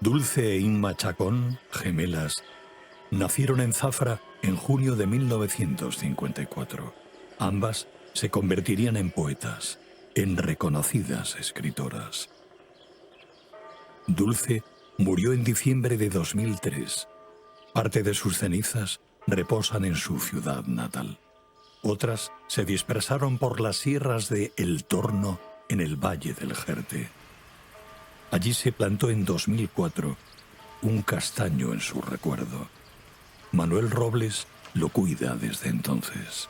Dulce e Inma Chacón, gemelas, nacieron en Zafra en junio de 1954. Ambas se convertirían en poetas, en reconocidas escritoras. Dulce murió en diciembre de 2003. Parte de sus cenizas reposan en su ciudad natal. Otras se dispersaron por las sierras de El Torno en el Valle del Jerte. Allí se plantó en 2004 un castaño en su recuerdo. Manuel Robles lo cuida desde entonces.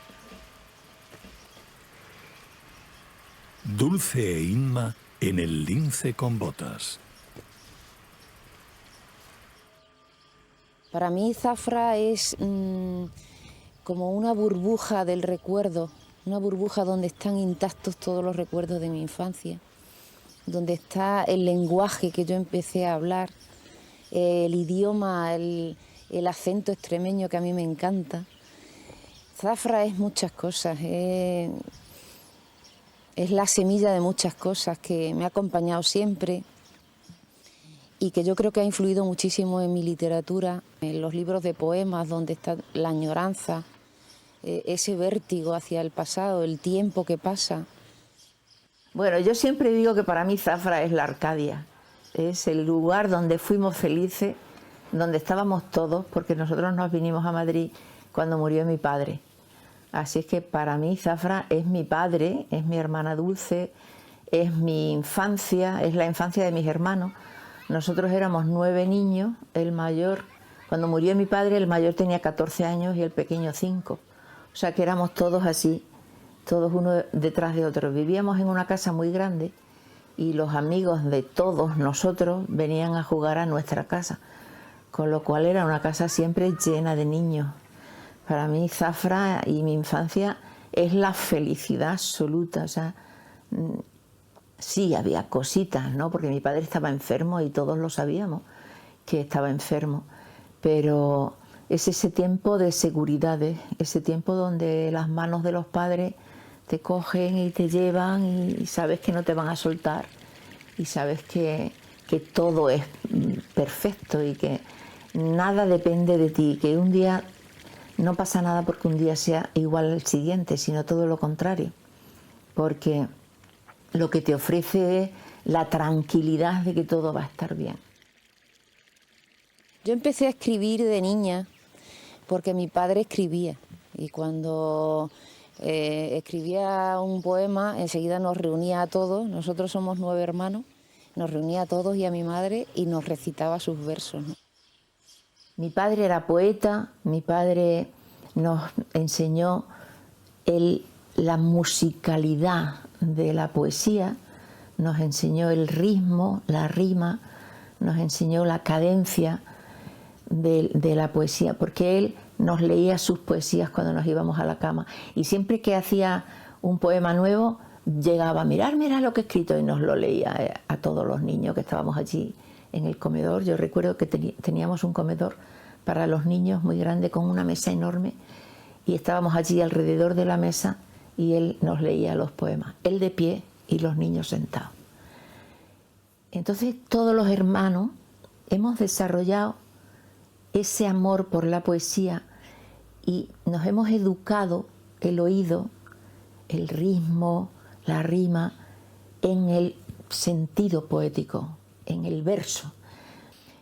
Dulce e Inma en el lince con botas. Para mí Zafra es como una burbuja del recuerdo, una burbuja donde están intactos todos los recuerdos de mi infancia, donde está el lenguaje que yo empecé a hablar, el idioma, el acento extremeño que a mí me encanta. Zafra es muchas cosas, es la semilla de muchas cosas que me ha acompañado siempre y que yo creo que ha influido muchísimo en mi literatura, en los libros de poemas donde está la añoranza, ese vértigo hacia el pasado, el tiempo que pasa. Bueno, yo siempre digo que para mí Zafra es la Arcadia, es el lugar donde fuimos felices, donde estábamos todos, porque nosotros nos vinimos a Madrid cuando murió mi padre. Así es que para mí Zafra es mi padre, es mi hermana Dulce, es mi infancia, es la infancia de mis hermanos. Nosotros éramos 9 niños, el mayor, cuando murió mi padre, el mayor tenía 14 años y el pequeño 5. O sea que éramos todos así, todos uno detrás de otro. Vivíamos en una casa muy grande y los amigos de todos nosotros venían a jugar a nuestra casa, con lo cual era una casa siempre llena de niños. Para mí Zafra y mi infancia es la felicidad absoluta. O sea, sí había cositas, ¿no? Porque mi padre estaba enfermo y todos lo sabíamos que estaba enfermo, pero es ese tiempo de seguridades, ese tiempo donde las manos de los padres te cogen y te llevan y sabes que no te van a soltar y sabes que todo es perfecto y que nada depende de ti, que un día no pasa nada porque un día sea igual al siguiente, sino todo lo contrario, porque lo que te ofrece es la tranquilidad de que todo va a estar bien. Yo empecé a escribir de niña porque mi padre escribía y cuando escribía un poema enseguida nos reunía a todos, nosotros somos 9 hermanos, nos reunía a todos y a mi madre y nos recitaba sus versos, ¿no? Mi padre era poeta, mi padre nos enseñó la musicalidad de la poesía, nos enseñó el ritmo, la rima, nos enseñó la cadencia de la poesía, porque él nos leía sus poesías cuando nos íbamos a la cama y siempre que hacía un poema nuevo llegaba a mirar, mira lo que he escrito y nos lo leía a todos los niños que estábamos allí en el comedor. Yo recuerdo que teníamos un comedor para los niños muy grande con una mesa enorme y estábamos allí alrededor de la mesa y él nos leía los poemas, él de pie y los niños sentados. Entonces todos los hermanos hemos desarrollado ese amor por la poesía y nos hemos educado el oído, el ritmo, la rima, en el sentido poético, en el verso.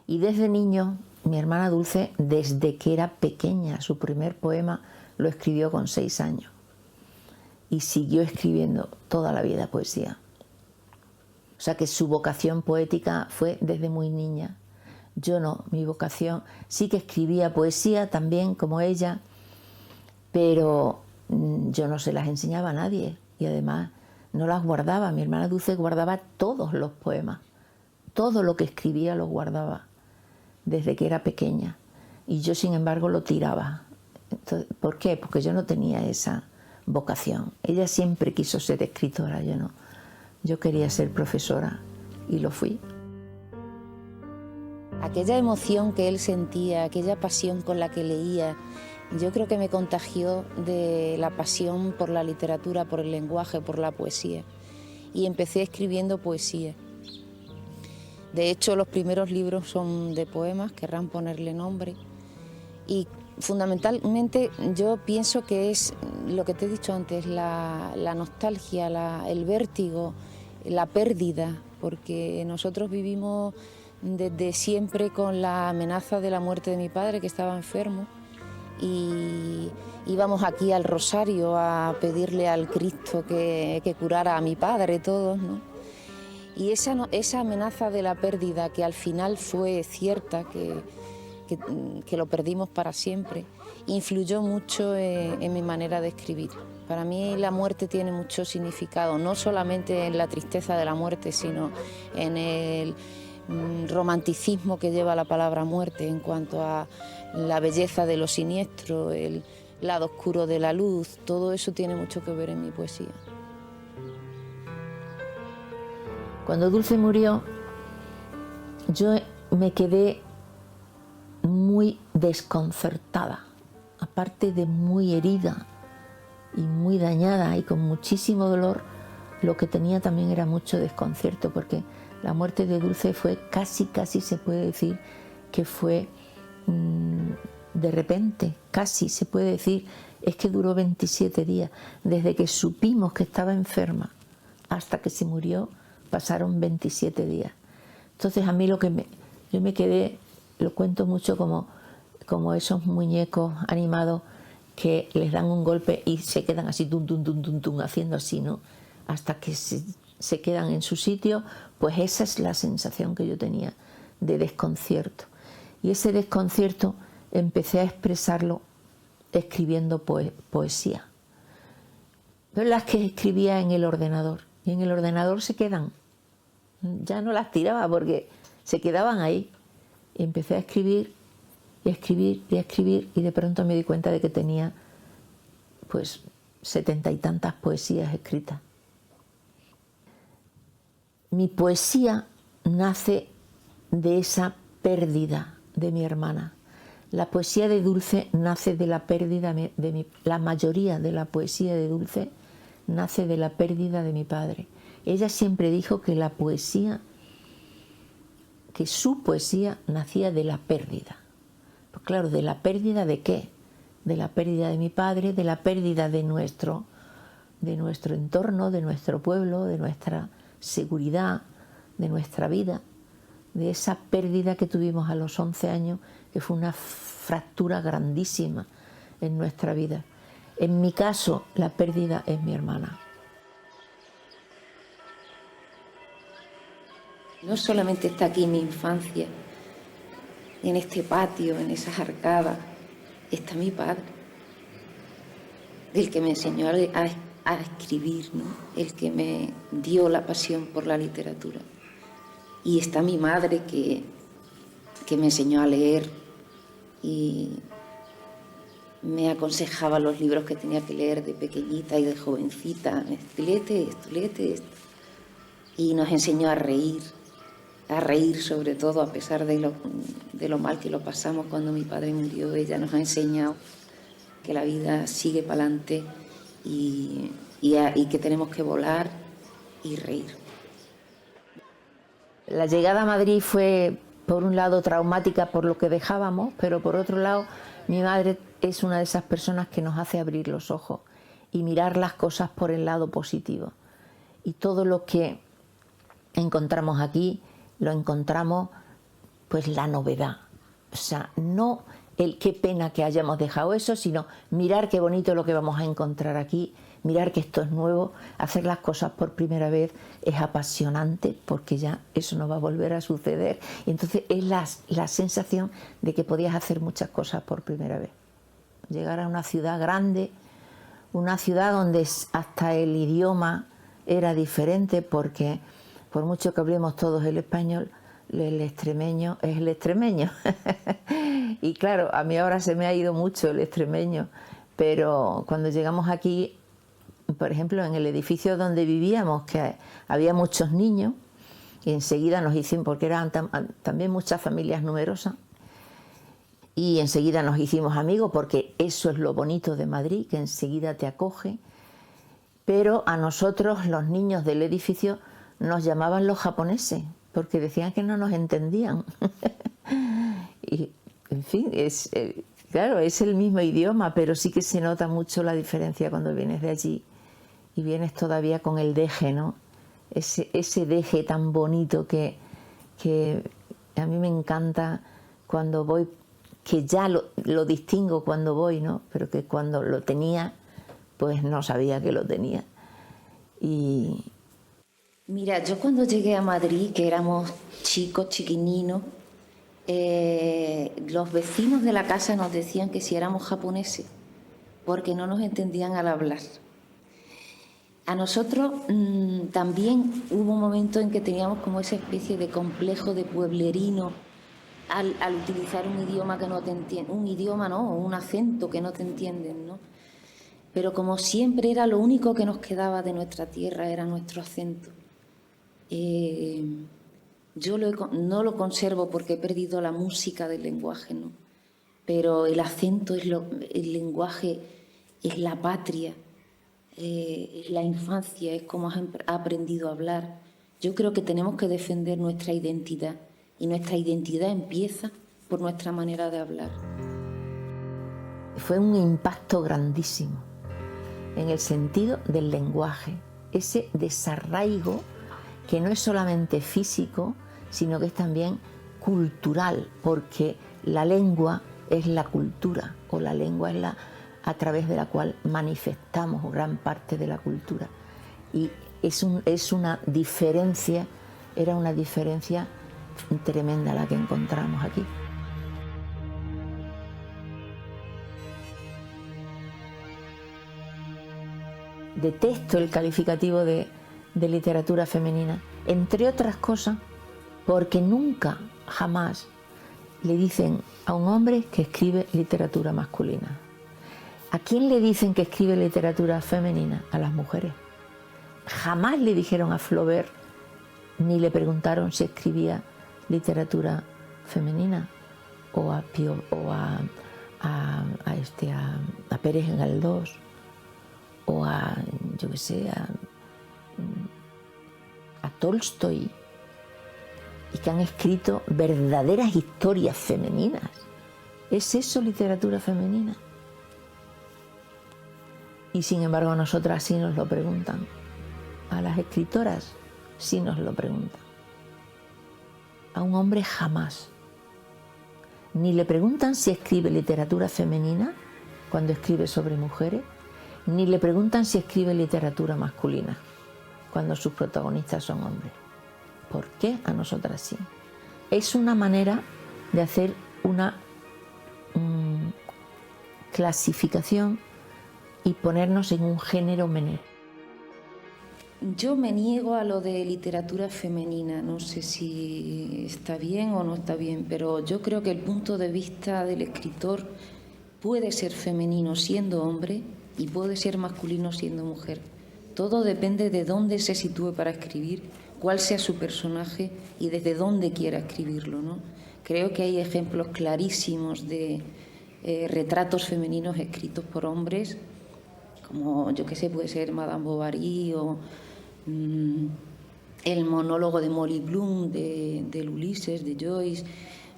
Y desde niño, mi hermana Dulce, desde que era pequeña, su primer poema lo escribió con 6 años y siguió escribiendo toda la vida poesía. O sea que su vocación poética fue desde muy niña. Yo no, mi vocación, sí que escribía poesía también como ella, pero yo no se las enseñaba a nadie y además no las guardaba. Mi hermana Dulce guardaba todos los poemas, todo lo que escribía lo guardaba desde que era pequeña y yo sin embargo lo tiraba. Entonces, ¿por qué? Porque yo no tenía esa vocación. Ella siempre quiso ser escritora, yo no. Yo quería ser profesora y lo fui. Aquella emoción que él sentía, aquella pasión con la que leía, yo creo que me contagió de la pasión por la literatura, por el lenguaje, por la poesía. Y empecé escribiendo poesía. De hecho, los primeros libros son de poemas, querrán ponerle nombre. Y fundamentalmente yo pienso que es lo que te he dicho antes, la nostalgia, el vértigo, la pérdida, porque nosotros vivimos desde siempre con la amenaza de la muerte de mi padre, que estaba enfermo, y íbamos aquí al Rosario a pedirle al Cristo que curara a mi padre, todos, ¿no? Y esa amenaza de la pérdida, que al final fue cierta, que lo perdimos para siempre, influyó mucho en mi manera de escribir. Para mí la muerte tiene mucho significado, no solamente en la tristeza de la muerte, sino en el romanticismo que lleva la palabra muerte en cuanto a la belleza de lo siniestro, el lado oscuro de la luz. Todo eso tiene mucho que ver en mi poesía. Cuando Dulce murió, yo me quedé muy desconcertada, aparte de muy herida y muy dañada y con muchísimo dolor. Lo que tenía también era mucho desconcierto, porque la muerte de Dulce fue casi se puede decir que fue de repente, casi se puede decir, es que duró 27 días. Desde que supimos que estaba enferma hasta que se murió, pasaron 27 días. Entonces a mí yo me quedé, lo cuento mucho como esos muñecos animados que les dan un golpe y se quedan así, haciendo así, ¿no? Hasta que se quedan en su sitio. Pues esa es la sensación que yo tenía de desconcierto. Y ese desconcierto empecé a expresarlo escribiendo poesía. Pero las que escribía en el ordenador. Y en el ordenador se quedan. Ya no las tiraba porque se quedaban ahí. Y empecé a escribir y a escribir y a escribir, y de pronto me di cuenta de que tenía pues 70 y tantas poesías escritas. Mi poesía nace de esa pérdida de mi hermana. La poesía de Dulce nace de la pérdida la mayoría de la poesía de Dulce nace de la pérdida de mi padre. Ella siempre dijo que su poesía nacía de la pérdida. Pues claro, ¿de la pérdida de qué? De la pérdida de mi padre, de la pérdida de nuestro entorno, de nuestro pueblo, de nuestra seguridad, de nuestra vida, de esa pérdida que tuvimos a los 11 años, que fue una fractura grandísima en nuestra vida. En mi caso, la pérdida es mi hermana. No solamente está aquí mi infancia, en este patio, en esas arcadas, está mi padre, el que me enseñó a escribir, ¿no? El que me dio la pasión por la literatura. Y está mi madre que me enseñó a leer y me aconsejaba los libros que tenía que leer de pequeñita y de jovencita. Léete esto. Y nos enseñó a reír sobre todo, a pesar de lo mal que lo pasamos cuando mi padre murió. Ella nos ha enseñado que la vida sigue para adelante y que tenemos que volar y reír. La llegada a Madrid fue, por un lado, traumática por lo que dejábamos, pero por otro lado, mi madre es una de esas personas que nos hace abrir los ojos y mirar las cosas por el lado positivo. Y todo lo que encontramos aquí, lo encontramos, pues, la novedad. O sea, no el qué pena que hayamos dejado eso, sino mirar qué bonito lo que vamos a encontrar aquí, mirar que esto es nuevo. Hacer las cosas por primera vez es apasionante, porque ya eso no va a volver a suceder. Y entonces es la sensación de que podías hacer muchas cosas por primera vez. Llegar a una ciudad grande, una ciudad donde hasta el idioma era diferente, porque por mucho que hablemos todos el español, el extremeño es el extremeño. Y claro, a mí ahora se me ha ido mucho el extremeño, pero cuando llegamos aquí, por ejemplo, en el edificio donde vivíamos, que había muchos niños, y enseguida nos hicimos, porque eran también muchas familias numerosas, y enseguida nos hicimos amigos, porque eso es lo bonito de Madrid, que enseguida te acoge. Pero a nosotros, los niños del edificio, nos llamaban los japoneses, porque decían que no nos entendían. Y, en fin, claro, es el mismo idioma, pero sí que se nota mucho la diferencia cuando vienes de allí y vienes todavía con el deje, ¿no? Ese deje tan bonito que a mí me encanta cuando voy, que ya lo distingo cuando voy, ¿no? Pero que cuando lo tenía, pues no sabía que lo tenía. Y mira, yo cuando llegué a Madrid, que éramos chicos, chiquininos, los vecinos de la casa nos decían que si éramos japoneses, porque no nos entendían al hablar. A nosotros también hubo un momento en que teníamos como esa especie de complejo de pueblerino al utilizar un idioma que no te entienden, un idioma, ¿no? O un acento que no te entienden, ¿no? Pero como siempre era lo único que nos quedaba de nuestra tierra, era nuestro acento. Yo no lo conservo porque he perdido la música del lenguaje, ¿no? Pero el acento el lenguaje, es la patria, es la infancia, es como has aprendido a hablar. Yo creo que tenemos que defender nuestra identidad y nuestra identidad empieza por nuestra manera de hablar. Fue un impacto grandísimo en el sentido del lenguaje, ese desarraigo que no es solamente físico, sino que es también cultural, porque la lengua es la cultura, o la lengua es a través de la cual manifestamos gran parte de la cultura. Y es una diferencia, era una diferencia tremenda la que encontramos aquí. Detesto el calificativo de literatura femenina, entre otras cosas, porque nunca, jamás, le dicen a un hombre que escribe literatura masculina. ¿A quién le dicen que escribe literatura femenina? A las mujeres. Jamás le dijeron a Flaubert, ni le preguntaron si escribía literatura femenina, o a Pérez Galdós, o yo qué sé, a Tolstoy, y que han escrito verdaderas historias femeninas. ¿Es eso literatura femenina? Y sin embargo a nosotras sí nos lo preguntan. A las escritoras sí nos lo preguntan. A un hombre jamás. Ni le preguntan si escribe literatura femenina cuando escribe sobre mujeres, ni le preguntan si escribe literatura masculina cuando sus protagonistas son hombres. ¿Por qué a nosotras sí? Es una manera de hacer una clasificación y ponernos en un género menor. Yo me niego a lo de literatura femenina, no sé si está bien o no está bien, pero yo creo que el punto de vista del escritor puede ser femenino siendo hombre y puede ser masculino siendo mujer. Todo depende de dónde se sitúe para escribir, cuál sea su personaje y desde dónde quiera escribirlo, ¿no? Creo que hay ejemplos clarísimos de retratos femeninos escritos por hombres, como, yo qué sé, puede ser Madame Bovary o el monólogo de Molly Bloom, del Ulises, de Joyce.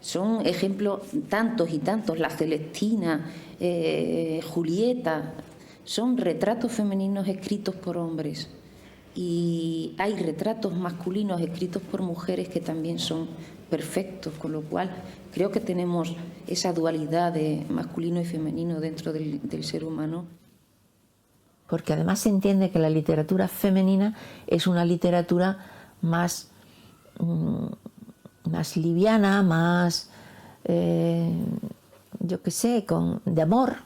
Son ejemplos tantos y tantos, La Celestina, Julieta, son retratos femeninos escritos por hombres. Y hay retratos masculinos escritos por mujeres que también son perfectos, con lo cual creo que tenemos esa dualidad de masculino y femenino dentro del ser humano. Porque además se entiende que la literatura femenina es una literatura más liviana, más, yo qué sé, de amor.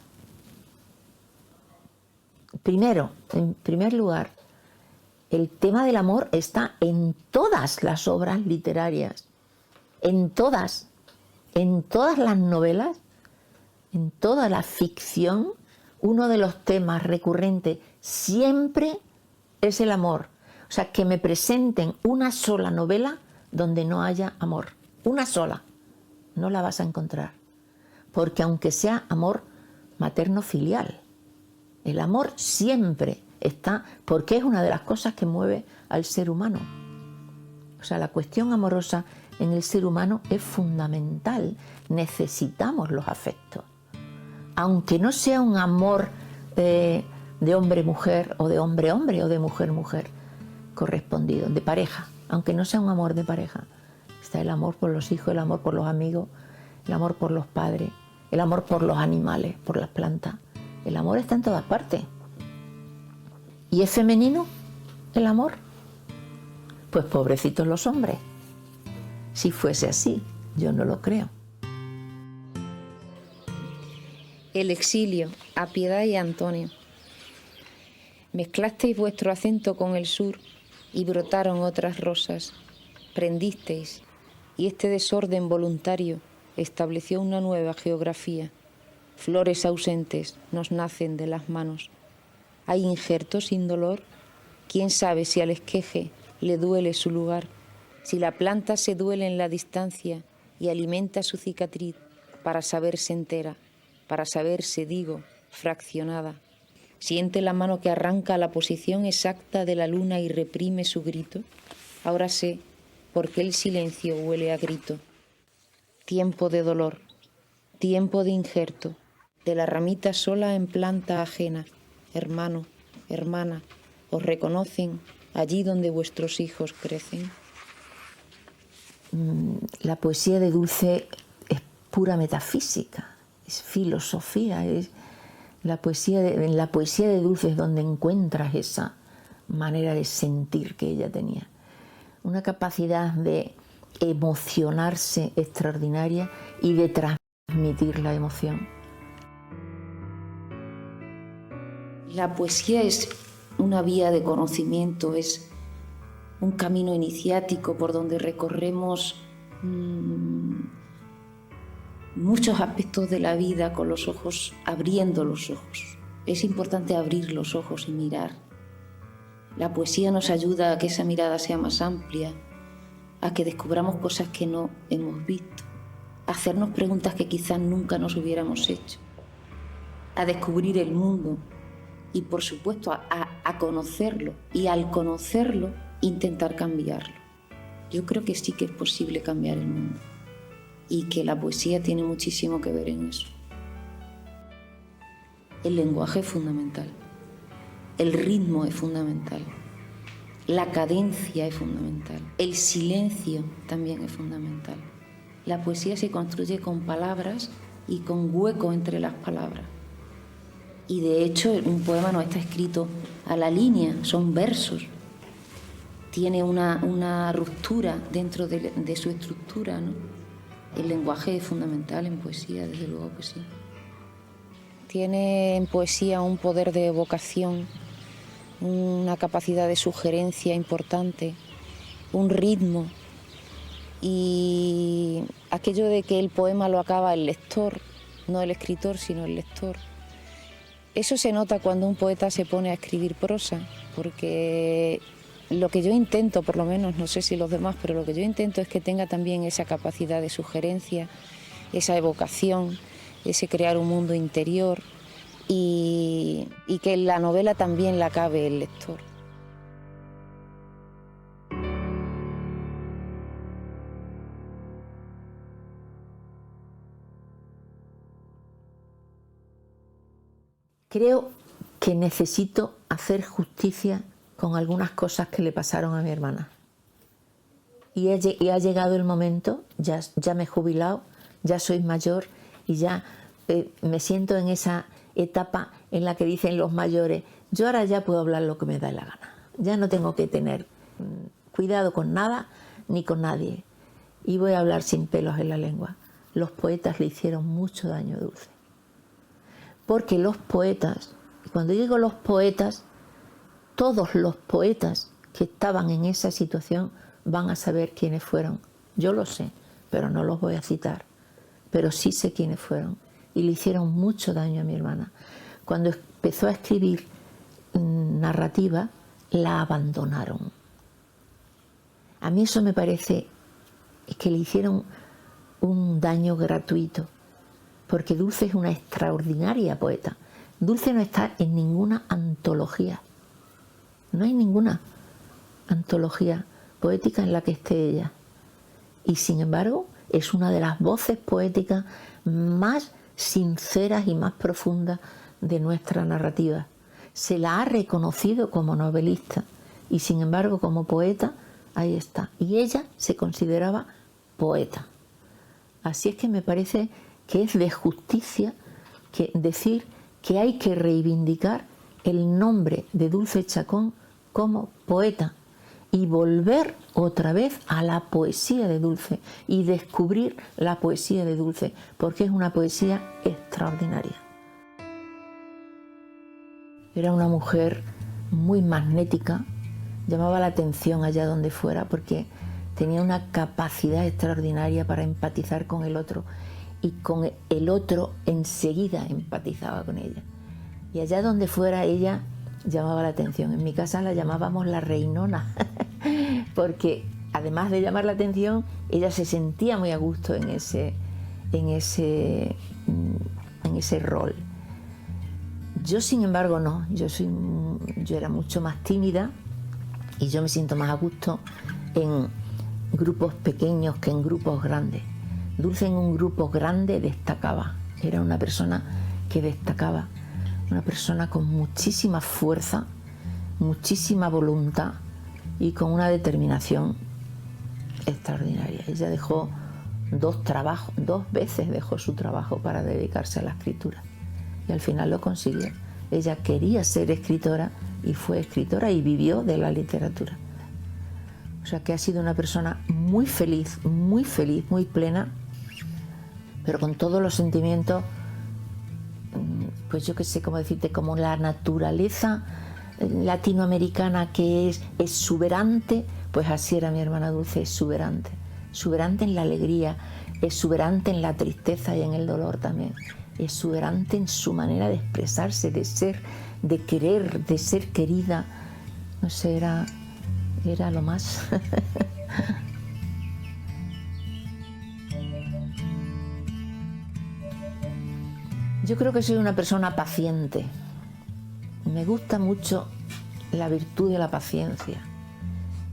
Primero, en primer lugar, el tema del amor está en todas las obras literarias, en todas las novelas, en toda la ficción. Uno de los temas recurrentes siempre es el amor. O sea, que me presenten una sola novela donde no haya amor. Una sola. No la vas a encontrar. Porque aunque sea amor materno-filial, el amor siempre está, porque es una de las cosas que mueve al ser humano. O sea, la cuestión amorosa en el ser humano es fundamental. Necesitamos los afectos. Aunque no sea un amor de hombre-mujer o de hombre-hombre o de mujer-mujer correspondido, de pareja, aunque no sea un amor de pareja. Está el amor por los hijos, el amor por los amigos, el amor por los padres, el amor por los animales, por las plantas. El amor está en todas partes. ¿Y es femenino el amor? Pues pobrecitos los hombres. Si fuese así, yo no lo creo. El exilio, a Piedad y Antonio. Mezclasteis vuestro acento con el sur y brotaron otras rosas. Prendisteis, y este desorden voluntario estableció una nueva geografía. Flores ausentes nos nacen de las manos. ¿Hay injertos sin dolor? ¿Quién sabe si al esqueje le duele su lugar? Si la planta se duele en la distancia y alimenta su cicatriz para saberse entera, para saberse, digo, fraccionada. Siente la mano que arranca la posición exacta de la luna y reprime su grito. Ahora sé por qué el silencio huele a grito. Tiempo de dolor, tiempo de injerto, de la ramita sola en planta ajena. Hermano, hermana, ¿os reconocen allí donde vuestros hijos crecen? La poesía de Dulce es pura metafísica, es filosofía, es en la poesía de Dulce es donde encuentras esa manera de sentir que ella tenía. Una capacidad de emocionarse extraordinaria y de transmitir la emoción. La poesía es una vía de conocimiento, es un camino iniciático por donde recorremos muchos aspectos de la vida con los ojos, abriendo los ojos. Es importante abrir los ojos y mirar. La poesía nos ayuda a que esa mirada sea más amplia, a que descubramos cosas que no hemos visto, a hacernos preguntas que quizás nunca nos hubiéramos hecho, a descubrir el mundo y, por supuesto, a conocerlo y, al conocerlo, intentar cambiarlo. Yo creo que sí que es posible cambiar el mundo y que la poesía tiene muchísimo que ver en eso. El lenguaje es fundamental, el ritmo es fundamental, la cadencia es fundamental, el silencio también es fundamental. La poesía se construye con palabras y con hueco entre las palabras. Y de hecho un poema no está escrito a la línea, son versos. Tiene una ruptura dentro de su estructura, ¿no? El lenguaje es fundamental en poesía, desde luego que sí. Tiene en poesía un poder de evocación, una capacidad de sugerencia importante, un ritmo y aquello de que el poema lo acaba el lector, no el escritor, sino el lector. Eso se nota cuando un poeta se pone a escribir prosa, porque lo que yo intento, por lo menos, no sé si los demás, pero lo que yo intento es que tenga también esa capacidad de sugerencia, esa evocación, ese crear un mundo interior y que la novela también la cabe el lector. Creo que necesito hacer justicia con algunas cosas que le pasaron a mi hermana. Y ha llegado el momento, ya me he jubilado, ya soy mayor y ya me siento en esa etapa en la que dicen los mayores, yo ahora ya puedo hablar lo que me da la gana, ya no tengo que tener cuidado con nada ni con nadie y voy a hablar sin pelos en la lengua. Los poetas le hicieron mucho daño a Dulce. Porque los poetas, y cuando digo los poetas, todos los poetas que estaban en esa situación van a saber quiénes fueron. Yo lo sé, pero no los voy a citar. Pero sí sé quiénes fueron. Y le hicieron mucho daño a mi hermana. Cuando empezó a escribir narrativa, la abandonaron. A mí eso me parece que le hicieron un daño gratuito. Porque Dulce es una extraordinaria poeta. Dulce no está en ninguna antología. No hay ninguna antología poética en la que esté ella. Y sin embargo, es una de las voces poéticas más sinceras y más profundas de nuestra narrativa. Se la ha reconocido como novelista y sin embargo como poeta, ahí está. Y ella se consideraba poeta. Así es que me parece que es de justicia decir que hay que reivindicar el nombre de Dulce Chacón como poeta y volver otra vez a la poesía de Dulce y descubrir la poesía de Dulce, porque es una poesía extraordinaria. Era una mujer muy magnética, llamaba la atención allá donde fuera porque tenía una capacidad extraordinaria para empatizar con el otro y con el otro enseguida empatizaba con ella. Y allá donde fuera ella llamaba la atención. En mi casa la llamábamos la reinona porque además de llamar la atención, ella se sentía muy a gusto en ese rol. Yo, sin embargo, no. Yo era mucho más tímida y yo me siento más a gusto en grupos pequeños que en grupos grandes. Dulce en un grupo grande destacaba. Era una persona que destacaba. Una persona con muchísima fuerza, muchísima voluntad y con una determinación extraordinaria. Ella dejó 2 trabajos, 2 veces dejó su trabajo para dedicarse a la escritura y al final lo consiguió. Ella quería ser escritora y fue escritora y vivió de la literatura. O sea que ha sido una persona muy feliz, muy plena, pero con todos los sentimientos, pues yo qué sé cómo decirte, como la naturaleza latinoamericana que es exuberante, pues así era mi hermana Dulce, exuberante en la alegría, exuberante en la tristeza y en el dolor también, exuberante en su manera de expresarse, de ser, de querer, de ser querida. No sé, era lo más. Yo creo que soy una persona paciente. Me gusta mucho la virtud de la paciencia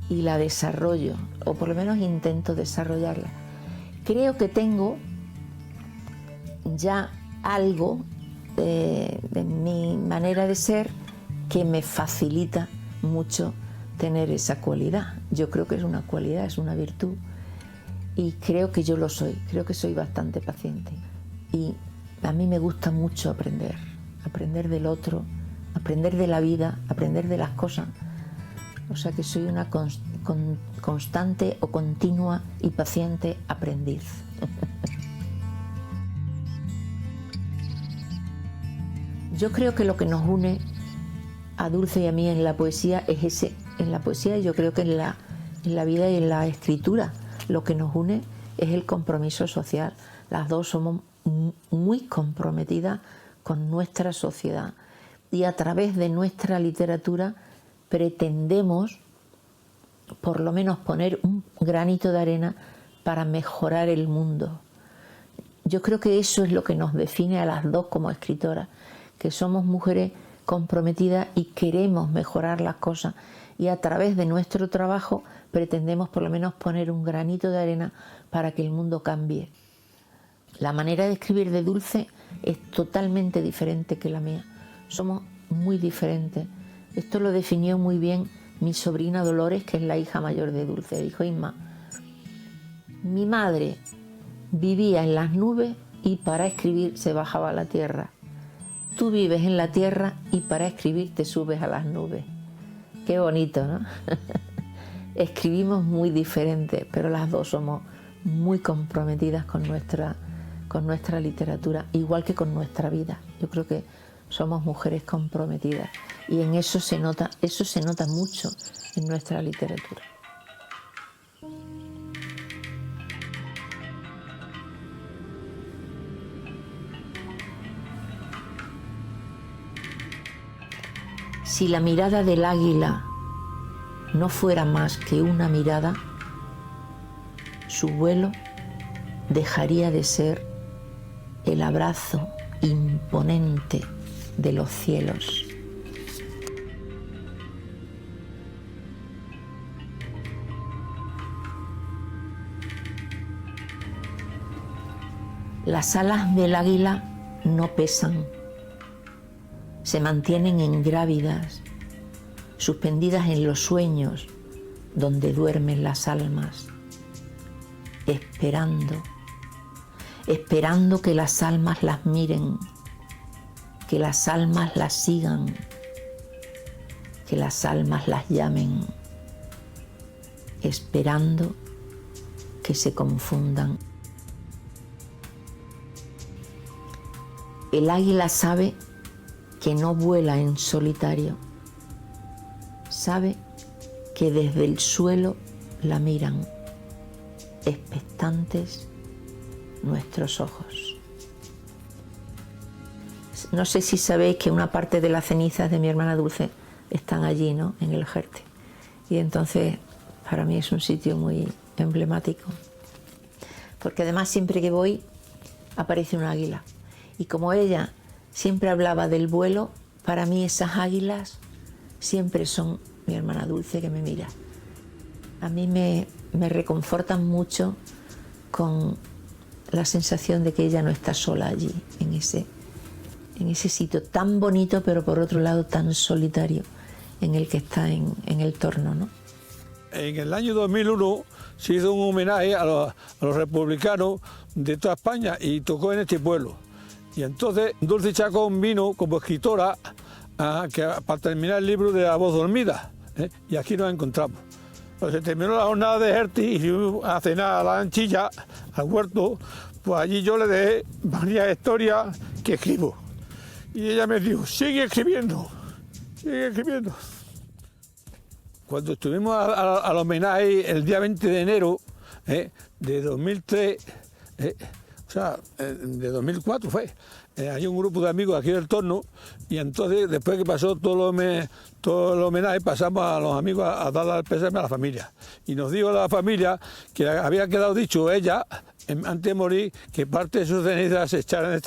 y la desarrollo, o por lo menos intento desarrollarla. Creo que tengo ya algo de mi manera de ser que me facilita mucho tener esa cualidad. Yo creo que es una cualidad, es una virtud y creo que yo lo soy, creo que soy bastante paciente y a mí me gusta mucho aprender del otro, aprender de la vida, aprender de las cosas. O sea que soy una constante o continua y paciente aprendiz. Yo creo que lo que nos une a Dulce y a mí en la poesía es en la poesía, y yo creo que en la vida y en la escritura lo que nos une es el compromiso social. Las dos somos muy comprometidas con nuestra sociedad y a través de nuestra literatura pretendemos por lo menos poner un granito de arena para mejorar el mundo. Yo creo que eso es lo que nos define a las dos como escritoras, que somos mujeres comprometidas y queremos mejorar las cosas y a través de nuestro trabajo pretendemos por lo menos poner un granito de arena para que el mundo cambie. La manera de escribir de Dulce es totalmente diferente que la mía. Somos muy diferentes. Esto lo definió muy bien mi sobrina Dolores, que es la hija mayor de Dulce. Dijo: Inma, mi madre vivía en las nubes y para escribir se bajaba a la tierra. Tú vives en la tierra y para escribir te subes a las nubes. Qué bonito, ¿no? Escribimos muy diferente, pero las dos somos muy comprometidas con nuestra literatura, igual que con nuestra vida. Yo creo que somos mujeres comprometidas y en eso se nota mucho en nuestra literatura. Si la mirada del águila no fuera más que una mirada, su vuelo dejaría de ser el abrazo imponente de los cielos. Las alas del águila no pesan, se mantienen ingrávidas, suspendidas en los sueños donde duermen las almas, esperando que las almas las miren, que las almas las sigan, que las almas las llamen, esperando que se confundan. El águila sabe que no vuela en solitario, sabe que desde el suelo la miran, expectantes nuestros ojos. No sé si sabéis que una parte de las cenizas de mi hermana Dulce están allí, ¿no?, en el Jerte. Y entonces para mí es un sitio muy emblemático, porque además siempre que voy aparece un águila. Y como ella siempre hablaba del vuelo, para mí esas águilas siempre son mi hermana Dulce que me mira. A mí me reconfortan mucho con la sensación de que ella no está sola allí, en ese sitio tan bonito, pero por otro lado tan solitario, en el que está en el Torno, ¿no? En el año 2001 se hizo un homenaje a los republicanos de toda España y tocó en este pueblo. Y entonces Dulce Chacón vino como escritora para terminar el libro de La voz dormida, ¿eh? Y aquí nos encontramos. Pues se terminó la jornada de Herti y fuimos a cenar a la Anchilla, al huerto. Pues allí yo le dejé varias historias que escribo. Y ella me dijo, sigue escribiendo, sigue escribiendo. Cuando estuvimos al homenaje el día 20 de enero de 2003, o sea, de 2004 fue, hay un grupo de amigos aquí del Torno, y entonces después que pasó todo el homenaje pasamos a los amigos a darle el pésame a la familia. Y nos dijo la familia que había quedado dicho ella, antes de morir, que parte de sus cenizas se echaran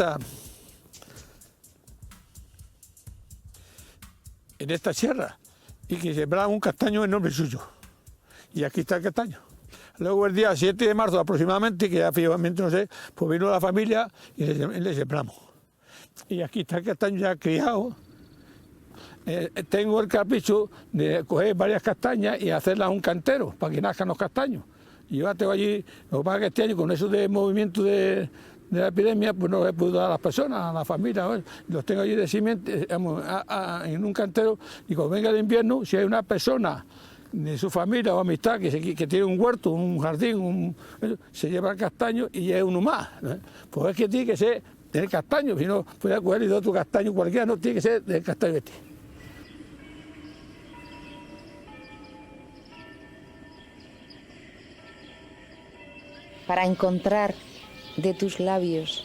en esta sierra y que sembraran un castaño en nombre suyo. Y aquí está el castaño. Luego el día 7 de marzo aproximadamente, que ya fijamente no sé, pues vino la familia y le sembramos. Y aquí está el castaño ya criado. Tengo el capricho de coger varias castañas y hacerlas un cantero para que nazcan los castaños. Y yo tengo allí, lo que pasa es que este año con eso de movimiento de la epidemia, pues no he podido dar a las personas, a la familia, ¿ves? Los tengo allí de simiente, en un cantero, y cuando venga el invierno, si hay una persona de su familia o amistad que tiene un huerto, un jardín, se lleva el castaño y es uno más, ¿eh? Pues es que tiene que ser del castaño, si no puede coger de otro castaño cualquiera, no tiene que ser del castaño este. Para encontrar de tus labios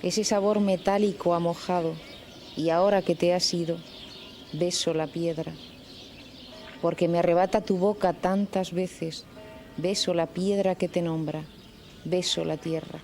ese sabor metálico a mojado, y ahora que te has ido, beso la piedra. Porque me arrebata tu boca tantas veces, beso la piedra que te nombra, beso la tierra.